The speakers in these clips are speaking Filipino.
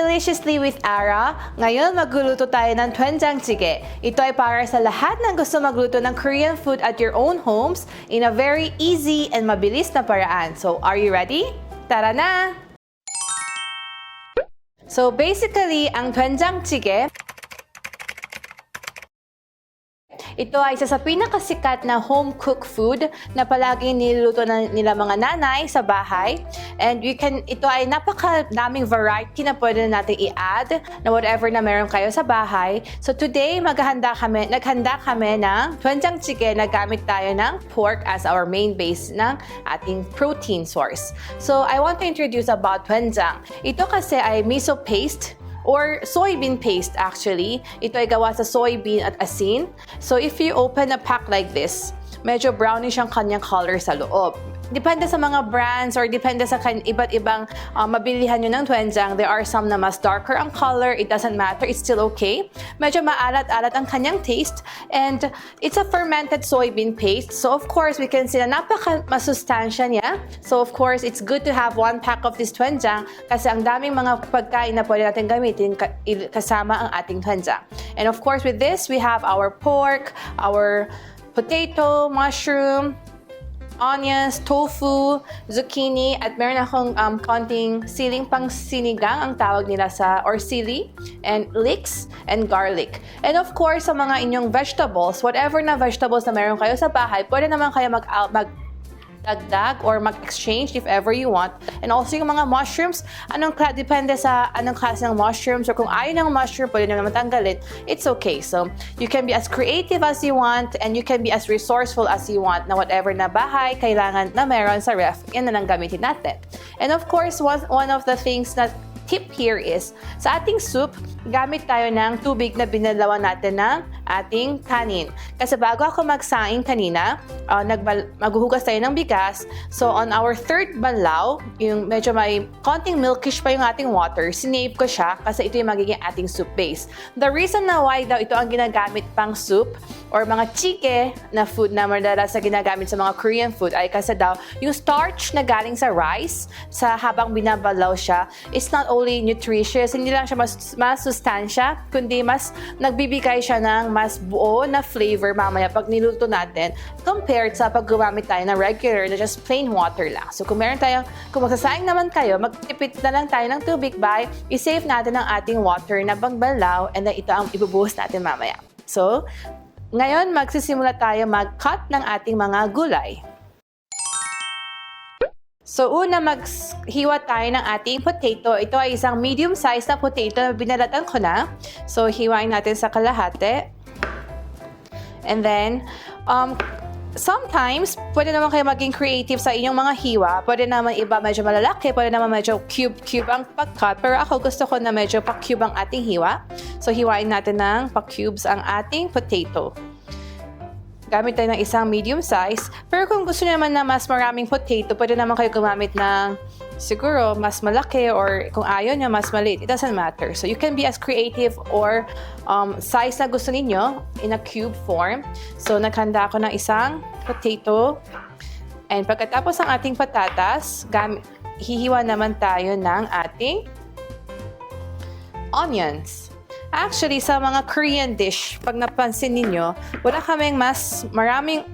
Deliciously with Ara. Ngayon magluluto tayo ng doenjang jjigae. Ito ay para sa lahat ng gusto magluto ng Korean food at your own homes in a very easy and mabilis na paraan. So, are you ready? Tara na! So, basically, ang doenjang jjigae, ito ay isa sa pinakasikat na home-cooked food na palaging niluluto nila mga nanay sa bahay. And ito ay napakadaming variety na pwede natin i-add na whatever na meron kayo sa bahay. So today, naghanda kami ng doenjang jjigae na gamit tayo ng pork as our main base ng ating protein source. So I want to introduce about doenjang. Ito kasi ay miso paste or soybean paste actually. Ito ay gawa sa soybean at asin. So if you open a pack like this, medyo brownish ang kanyang color sa loob. Depende sa mga brands or depende sa iba't ibang mabilihan nyo ng doenjang. There are some na mas darker ang color. It doesn't matter. It's still okay. Medyo maalat-alat ang kanyang taste. And it's a fermented soybean paste. So of course, we can see na masustansya niya. So of course, it's good to have one pack of this doenjang kasi ang daming mga pagkain na pwede natin gamitin kasama ang ating doenjang. And of course, with this, we have our pork, our potato, mushroom, onions, tofu, zucchini, at meron akong konting siling pang sinigang ang tawag nila or sili, and leeks, and garlic. And of course, sa mga inyong vegetables, whatever na vegetables na meron kayo sa bahay, pwede naman kayo magdagdag or mag-exchange if ever you want. And also yung mga mushrooms, depende sa anong klase ng mushrooms or kung ayaw ng mushroom, pwede naman matanggalin. It's okay. So, you can be as creative as you want and you can be as resourceful as you want na whatever na bahay kailangan na meron sa ref, yan na lang gamitin natin. And of course, one of the things na tip here is, sa ating soup, gamit tayo ng tubig na binalawan natin ng ating kanin. Kasi bago ako magsaing kanina, maghuhugas tayo ng bigas. So on our third banlaw, yung medyo may konting milkish pa yung ating water, sinave ko siya kasi ito yung magiging ating soup base. The reason na why daw ito ang ginagamit pang soup or mga jjigae na food na madalas na ginagamit sa mga Korean food ay kasi daw yung starch na galing sa rice, sa habang binabalaw siya, is not only nutritious, hindi lang siya mas sustansya, kundi mas nagbibigay siya ng mas buo na flavor mamaya pag niluto natin compared sa pag gumamit tayo ng regular na just plain water lang. So kung magsasaing naman kayo, magtipid na lang tayo ng tubig by i-save natin ang ating water na bangbalaw and then ito ang ibubuhos natin mamaya. So, ngayon magsisimula tayo mag-cut ng ating mga gulay. So, una maghiwa tayo ng ating potato. Ito ay isang medium size na potato na binalatan ko na. So, hiwain natin sa kalahati. And then, sometimes, pwede naman kayo maging creative sa inyong mga hiwa. Pwede naman iba medyo malalaki, pwede naman medyo cube ang pag-cut. Pero ako gusto ko na medyo pa-cube ang ating hiwa. So, hiwain natin ng pa-cubes ang ating potato. Gamit tayo ng isang medium size. Pero kung gusto naman na mas maraming potato, pwede naman kayo gumamit ng siguro mas malaki or kung ayaw nyo mas maliit. It doesn't matter. So you can be as creative or size na gusto ninyo in a cube form. So naghanda ako ng isang potato. And pagkatapos ng ating patatas, hihiwa naman tayo ng ating onions. Actually, sa mga Korean dish, pag napansin ninyo, wala kaming mas maraming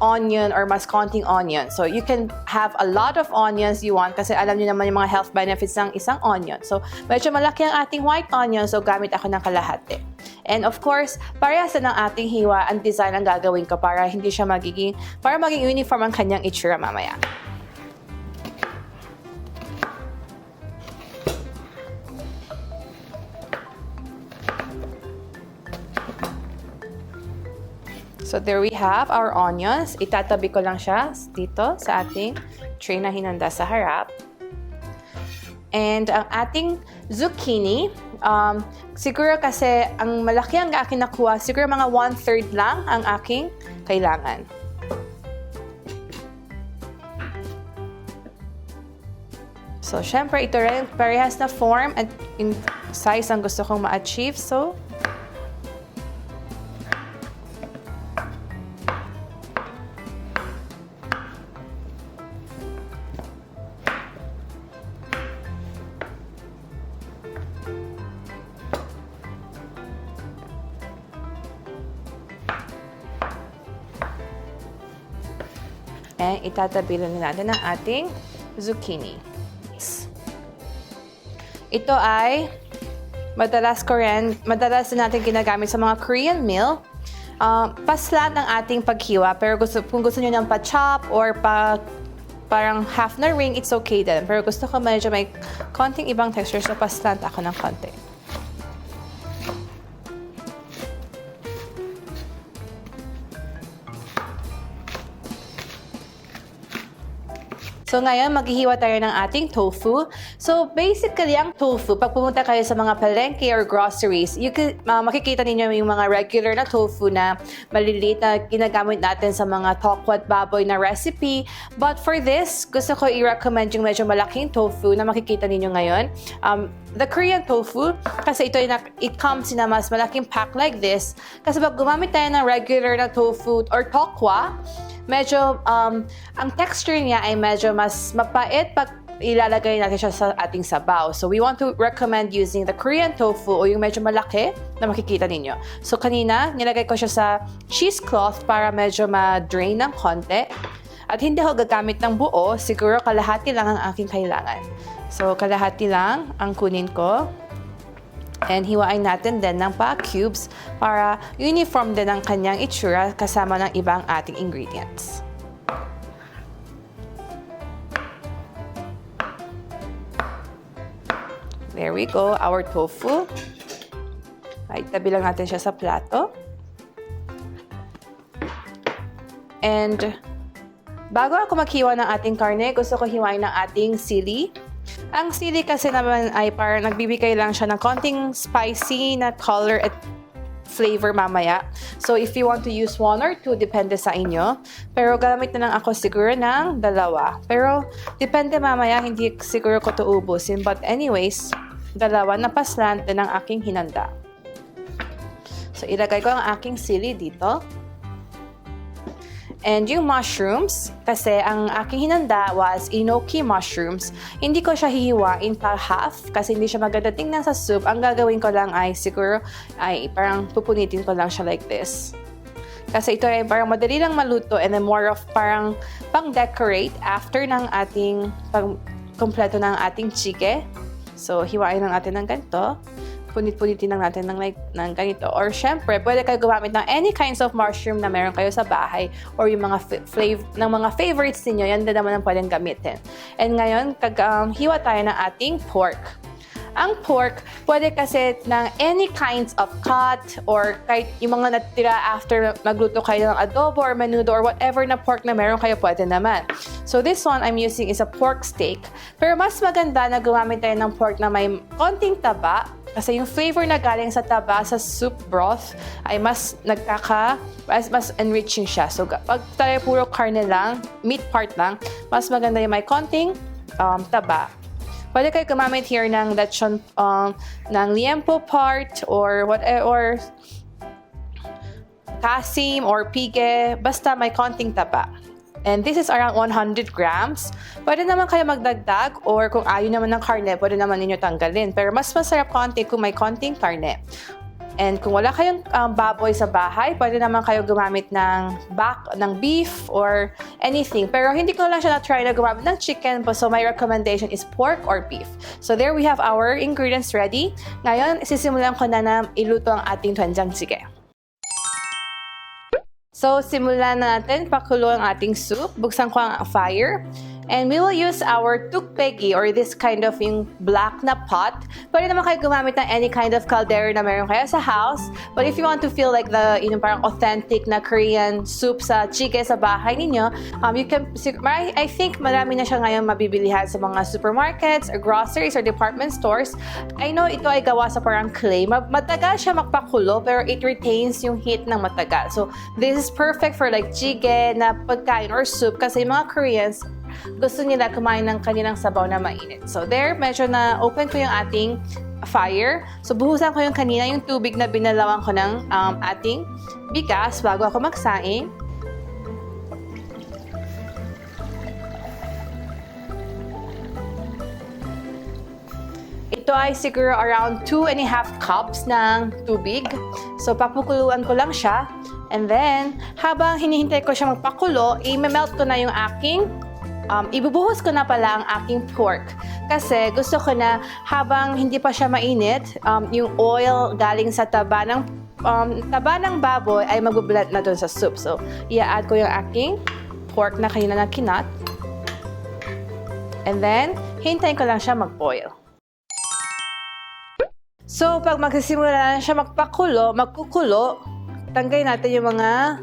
onion or mas konting onion. So, you can have a lot of onions you want kasi alam niyo naman yung mga health benefits ng isang onion. So, medyo malaki ang ating white onion, so gamit ako ng kalahati. And of course, parehas na ng ating hiwa, ang design ang gagawin ko para maging uniform ang kanyang itsura mamaya. So there we have our onions. Itatabi ko lang siya dito sa ating tray na hinanda sa harap. And ang ating zucchini, siguro kasi ang malaki ang aking nakuha, siguro mga 1/3 lang ang aking kailangan. So syempre ito rin parehas na form at in size ang gusto kong ma-achieve. So And itatabi lang natin ang ating zucchini. Ito ay madalas din natin ginagamit sa mga Korean meal. Paslat ng ating paghiwa, pero kung gusto nyo ng pa-chop or parang half na ring, it's okay din. Pero gusto ko medyo may konting ibang texture, so paslant ako ng konti. So ngayon, maghihiwa tayo ng ating tofu. So basically, ang tofu, pag pumunta kayo sa mga palengke or groceries, makikita ninyo yung mga regular na tofu na maliliit na ginagamit natin sa mga tokwat baboy na recipe. But for this, gusto ko i-recommend yung medyo malaking tofu na makikita ninyo ngayon. The Korean tofu, kasi it comes in a mas malaking pack like this. Kasi pag gumamit tayo ng regular na tofu or tokwa, medyo, ang texture niya ay medyo mas mapait pag ilalagay natin siya sa ating sabaw. So, we want to recommend using the Korean tofu o yung medyo malaki na makikita ninyo. So, kanina, nilagay ko siya sa cheesecloth para medyo ma-drain ng konti. At hindi ako gagamit ng buo, siguro kalahati lang ang aking kailangan. So, kalahati lang ang kunin ko. And hiwain natin din ng pa-cubes para uniform din ang kanyang itsura kasama ng ibang ating ingredients. There we go, our tofu. Ay, tabi lang natin siya sa plato. And bago ako maghiwa ng ating karne, gusto ko hiwain ng ating sili. Ang sili kasi naman ay parang nagbibigay lang siya ng konting spicy na color at flavor mamaya. So, if you want to use 1 or 2, depende sa inyo. Pero gamit na lang ako siguro ng 2. Pero, depende mamaya, hindi siguro ko ito ubusin. But anyways, 2 na paslant din ang aking hinanda. So, ilagay ko ang aking sili dito. And yung mushrooms, kasi ang aking hinanda was enoki mushrooms. Hindi ko siya hihiwain pa half kasi hindi siya maganda tingnan sa soup. Ang gagawin ko lang ay siguro ay parang pupunitin ko lang siya like this. Kasi ito ay parang madali lang maluto and then more of parang pang-decorate after ng ating kompleto ng ating chike. So, hiwain lang natin ng ganito. Punit-punitin lang natin ng ganito. Or syempre, pwede kayo gumamit ng any kinds of mushroom na meron kayo sa bahay or yung mga mga favorites niyo, yan din naman ang pwedeng gamitin. And ngayon, hiwa tayo ng ating pork. Ang pork, pwede kasi ng any kinds of cut or kahit yung mga natira after magluto kayo ng adobo or menudo or whatever na pork na meron kayo, pwede naman. So this one I'm using is a pork steak. Pero mas maganda na gumamit tayo ng pork na may konting taba kasi yung flavor na galing sa taba sa soup broth ay mas enriching siya. So pag tayo puro karne lang, meat part lang, mas maganda yung may konting taba. Pwede kayo gumamit here ng lechon, ng liempo part or whatever, kasim or pige, basta may konting taba. And this is around 100 grams. Pwede naman kayo magdagdag or kung ayaw naman ng karne, pwede naman ninyo tanggalin. Pero mas masarap konti kung may konting karne. And kung wala kayong baboy sa bahay, pwede naman kayo gumamit ng beef or anything. Pero hindi ko lang siya na-try na gumamit ng chicken. So my recommendation is pork or beef. So there we have our ingredients ready. Ngayon, sisimulan ko na iluto ang ating doenjang jjigae. So, simulan natin pakulo ang ating soup. Buksan ko ang fire. And we will use our tukpegi or this kind of yung black na pot. Pwede naman kayo gumamit ng any kind of caldera na meron kayo sa house. But if you want to feel like the parang authentic na Korean soup sa jjigae sa bahay ninyo, you can, I think marami na siya ngayon mabibilihan sa mga supermarkets or groceries or department stores. I know ito ay gawa sa parang clay. Matagal siya magpakulo pero it retains yung heat ng matagal. So this is perfect for like jjigae na pagkain or soup kasi yung mga Koreans gusto nila kumain ng kanilang sabaw na mainit. So there, medyo na open ko yung ating fire. So buhusan ko yung kanina, yung tubig na binalawan ko ng ating bigas bago ako magsaing. Ito ay siguro around 2.5 cups ng tubig. So, papakuluan ko lang siya. And then, habang hinihintay ko siya magpakulo, i-melt ko na yung aking, ibubuhos ko na pala ang aking pork. Kasi gusto ko na habang hindi pa siya mainit, yung oil galing sa taba ng baboy ay magbublend na dun sa soup. So, i-add ko yung aking pork na kanina na kinat. And then, hintayin ko lang siya mag-boil. So, pag magsisimula na siya magkukulo, tanggalin natin yung mga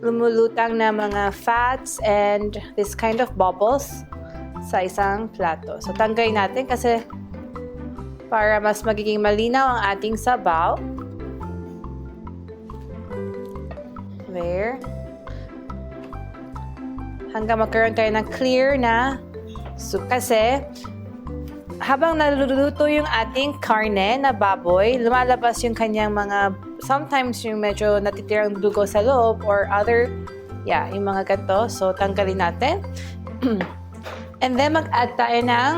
lumulutang na mga fats and this kind of bubbles sa isang plato. So, tanggalin natin kasi para mas magiging malinaw ang ating sabaw. There. Hanggang magkaroon tayo ng clear na soup. Kasi, habang naluluto yung ating karne na baboy, lumalabas yung kanyang sometimes yung medyo natitirang dugo sa loob or yung mga ganito. So, tanggalin natin. And then, mag-add tayo ng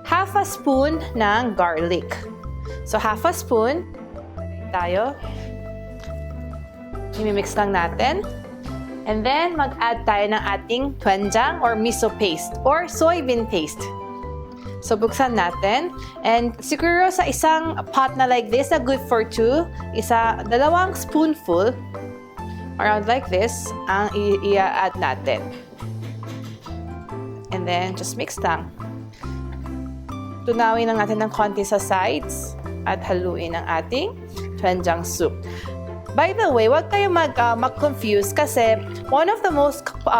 half a spoon ng garlic. So, half a spoon tayo. I-mix lang natin. And then, mag-add tayo ng ating doenjang or miso paste or soybean paste. So, buksan natin. And siguro sa isang pot na like this, na good for 2, dalawang spoonful, around like this, ang i-add natin. And then, just mix lang. Tunawin lang natin ng konti sa sides at haluin ang ating doenjang soup. By the way, huwag kayo mag-confuse kasi one of the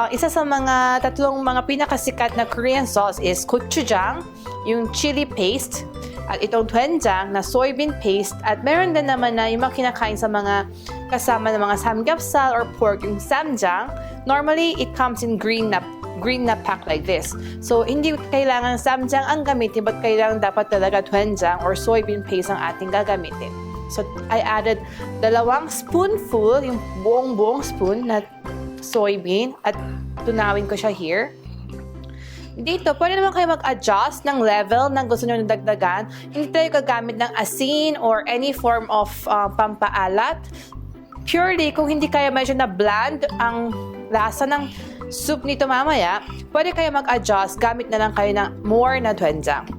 isa sa mga tatlong mga pinakasikat na Korean sauce is gochujang, yung chili paste, at itong doenjang na soybean paste, at meron din naman na yung mga kinakain sa mga kasama ng mga samgyeopsal or pork, yung samjang. Normally, it comes in green na pack like this. So, hindi kailangan samjang ang gamitin, but kailangan dapat talaga doenjang or soybean paste ang ating gagamitin. So, I added dalawang spoonful, yung buong spoon na soybean, at tunawin ko siya here. Dito, pwede naman kayo mag-adjust ng level ng gusto nyo dagdagan. Hindi tayo gagamit ng asin or any form of pampaalat. Purely, kung hindi kaya medyo na bland ang lasa ng soup nito mamaya, pwede kayo mag-adjust, gamit na lang kayo ng more na doenjang.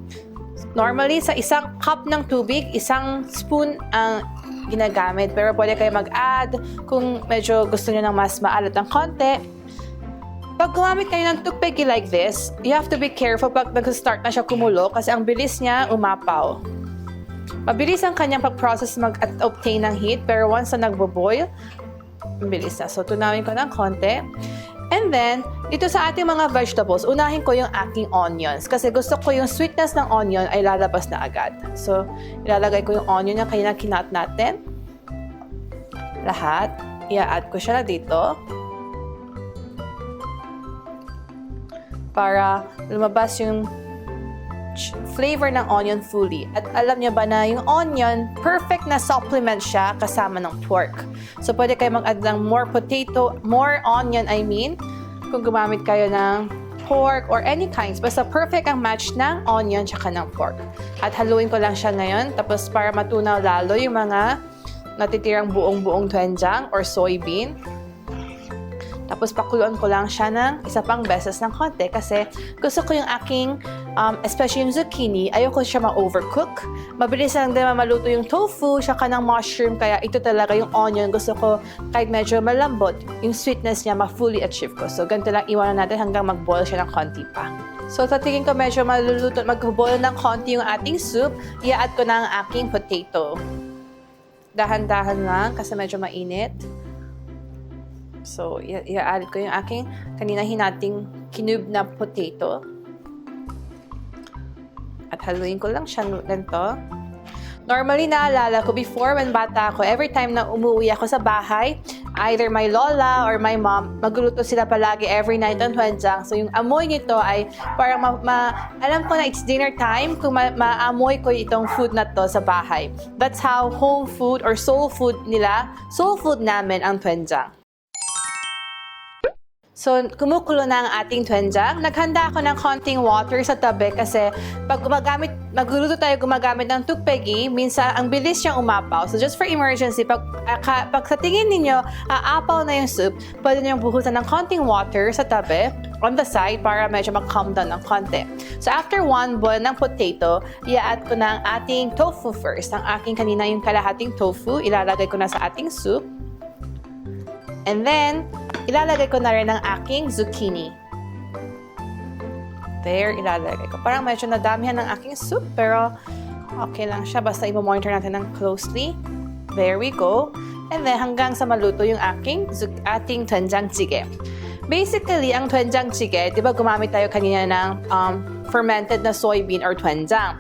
Normally, sa isang cup ng tubig, isang spoon ang ginagamit. Pero pwede kayo mag-add kung medyo gusto nyo ng mas maalat ng konti. Pag gumamit kayo ng tupig like this, you have to be careful pag nag-start na siya kumulo kasi ang bilis niya umapaw. Mabilis ang kanyang pag-process mag-obtain ng heat, pero once na nagbo-boil, mabilis na. So, tunawin ko ng konti. And then, dito sa ating mga vegetables, unahin ko yung aking onions. Kasi gusto ko yung sweetness ng onion ay lalabas na agad. So, ilalagay ko yung onion na kanina kinat natin. Lahat. I-add ko siya na dito. Para lumabas yung flavor ng onion fully. At alam niyo ba na yung onion, perfect na supplement siya kasama ng pork. So, pwede kayo mag-add ng more onion, kung gumamit kayo ng pork or any kinds. Basta perfect ang match ng onion tsaka ng pork. At haluin ko lang siya ngayon. Tapos, para matunaw lalo yung mga natitirang buong doenjang or soybean. Tapos, pakuluan ko lang siya ng isa pang beses ng konti kasi gusto ko yung aking, especially yung zucchini, ayoko siya ma-overcook. Mabilis lang din maluto yung tofu, saka ng mushroom, kaya ito talaga yung onion. Gusto ko kahit medyo malambot, yung sweetness niya ma-fully achieve ko. So, ganito lang iwanan natin hanggang mag-boil siya ng konti pa. So, sa tingin ko medyo mag-boil ng konti yung ating soup, i-add ko na ang aking potato. Dahan-dahan lang kasi medyo mainit. So, i-add ko yung aking kanina hinating kinube na potato. At haluin ko lang siya ganito. Normally, naalala ko before when bata ako, every time na umuwi ako sa bahay, either my lola or my mom, magluluto sila palagi every night on doenjang. So, yung amoy nito ay parang alam ko na it's dinner time kung maamoy ko itong food na to sa bahay. That's how home food or soul food namin ang doenjang. So, kumukulo na ang ating doenjang. Naghanda ako ng konting water sa tabi kasi pag magluluto tayo gumagamit ng tupegi, minsan ang bilis siyang umapaw. So, just for emergency, pag sa tingin ninyo, aapaw na yung soup, pwede nyo buhusan ng konting water sa tabi on the side para medyo mag-calm down ng konti. So, after 1 boil ng potato, i-add ko na ang ating tofu first. Ang aking kanina yung kalahating tofu, ilalagay ko na sa ating soup. And then, ilalagay ko na rin ang aking zucchini. There, ilalagay ko. Parang medyo nadamihan ng aking soup, pero okay lang siya. Basta i-monitor natin ng closely. There we go. And then, hanggang sa maluto yung ating doenjang jjigae. Basically, ang doenjang jjigae, di ba gumamit tayo kanina ng fermented na soybean or doenjang.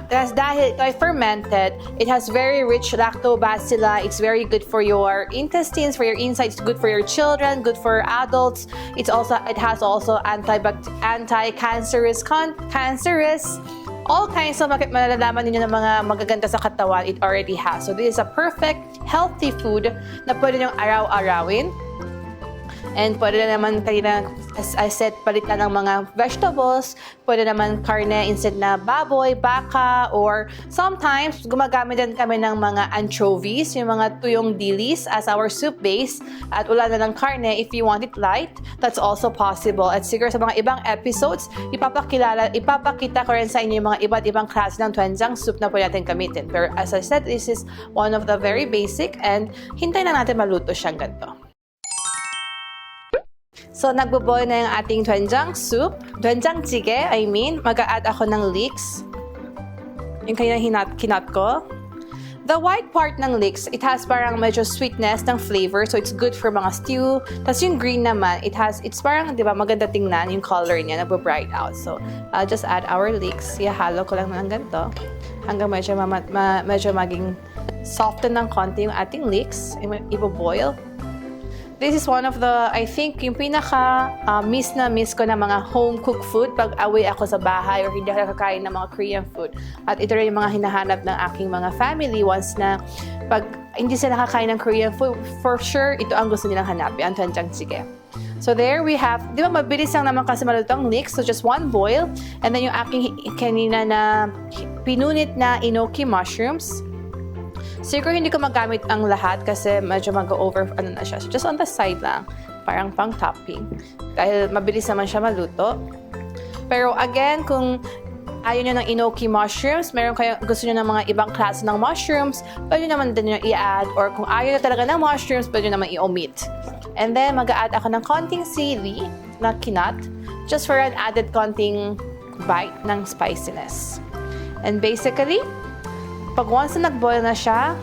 Dahil ito ay fermented, it has very rich lactobacilli. It's very good for your intestines, for your insides, good for your children, good for adults. It has also anti-cancerous, all kinds of malalaman ninyo ng mga magaganda sa katawan, it already has. So this is a perfect, healthy food na pwede nyong araw-arawin. And pwede naman kanina, as I said, palitan ng mga vegetables. Pwede naman karne instead na baboy, baka, or sometimes gumagamit din kami ng mga anchovies, yung mga tuyong dilis as our soup base. At wala na ng karne, if you want it light, that's also possible. At siguro sa mga ibang episodes, ipapakita ko rin sa inyo yung mga iba't ibang klase ng doenjang soup na pwede natin gamitin. Pero as I said, this is one of the very basic and hintay na natin maluto siyang ganito. So, nagbo-boil na yung ating doenjang soup. Doenjang jjigae, mag-a-add ako ng leeks. Yung kaya kinat ko. The white part ng leeks, it has parang medyo sweetness ng flavor. So, it's good for mga stew. Tapos yung green naman, it's parang, di ba, maganda tingnan yung color niya, nagbo-bright out. So, I'll just add our leeks. Ihalo ko lang ng ganito. Hanggang medyo maging soften ng konti yung ating leeks. Ibo-boil. This is one of the, I think, yung miss ko na mga home-cooked food pag away ako sa bahay or hindi ako kakain ng mga Korean food. At ito rin yung mga hinahanap ng aking mga family once na pag hindi sila kakain ng Korean food, for sure, ito ang gusto nilang hanapin, ang doenjang jjigae. So there we have, di ba mabilis lang naman kasi maluto ang leeks, so just 1 boil. And then yung aking kanina na pinunit na enoki mushrooms. Siguro hindi ko magamit ang lahat kasi medyo mag-over na siya. So just on the side lang, parang pang topping. Dahil mabilis naman siya maluto. Pero again, kung ayaw nyo ng enoki mushrooms, gusto nyo ng mga ibang klase ng mushrooms, pwede naman din nyo i-add. Or kung ayaw nyo talaga ng mushrooms, pwede naman i-omit. And then, mag-a-add ako ng konting sili na kinat, just for an added konting bite ng spiciness. And basically, pag once na nag-boil na siya,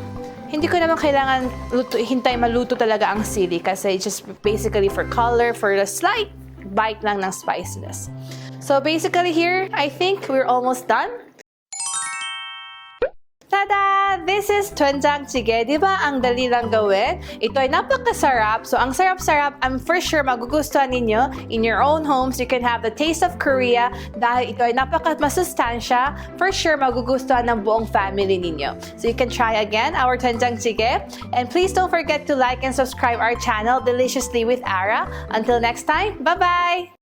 hindi ko naman kailangan hintay maluto talaga ang sili kasi just basically for color, for a slight bite lang ng spiciness. So basically here, I think we're almost done. Tada! This is doenjang jjigae. Di ba ang dali lang gawin? Ito ay napakasarap. So, ang sarap-sarap, I'm for sure magugustuhan ninyo. In your own homes, you can have the taste of Korea. Dahil ito ay napaka-masustansya, for sure magugustuhan ng buong family ninyo. So, you can try again our doenjang jjigae. And please don't forget to like and subscribe our channel, Deliciously with Ara. Until next time, bye-bye!